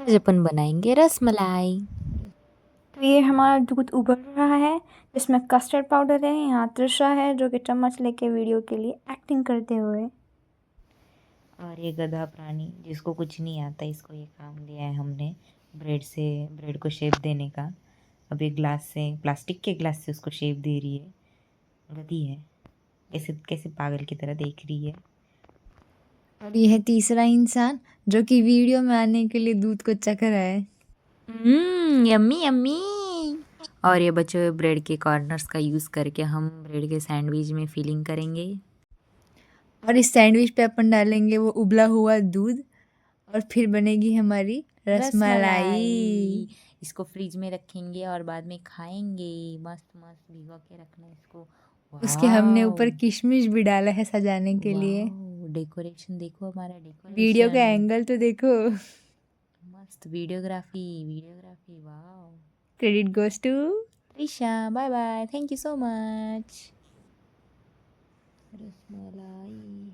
आज अपन बनाएंगे रसमलाई। तो ये हमारा दूध उबल रहा है, जिसमें कस्टर्ड पाउडर है। यहाँ तृषा है जो कि चम्मच लेके वीडियो के लिए एक्टिंग करते हुए। और ये गधा प्राणी जिसको कुछ नहीं आता, इसको ये काम दिया है हमने ब्रेड को शेप देने का। अब एक ग्लास से, प्लास्टिक के ग्लास से उसको शेप दे रही है। गधी है, कैसे कैसे पागल की तरह देख रही है। और यह है तीसरा इंसान जो कि वीडियो में आने के लिए दूध को चख रहा है। Yummy yummy. और ये बचे हुए ब्रेड के कॉर्नर्स का यूज़ करके हम ब्रेड के सैंडविच में फिलिंग करेंगे। और इस सैंडविच पे अपन डालेंगे वो उबला हुआ दूध और फिर बनेगी हमारी रसमलाई। इसको फ्रिज में रखेंगे और बाद में खाएंगे। मस्त मस्त भिगो के रखना इसको। उसके हमने ऊपर वाह किशमिश भी डाला है सजाने के लिए। डेकोरेशन देखो, हमारा वीडियो का डेकोरेशन एंगल तो देखो। मस्त। वीडियोग्राफी वीडियोग्राफी वाह। Credit goes to Trisha, bye bye, thank you so much. Rasmalai.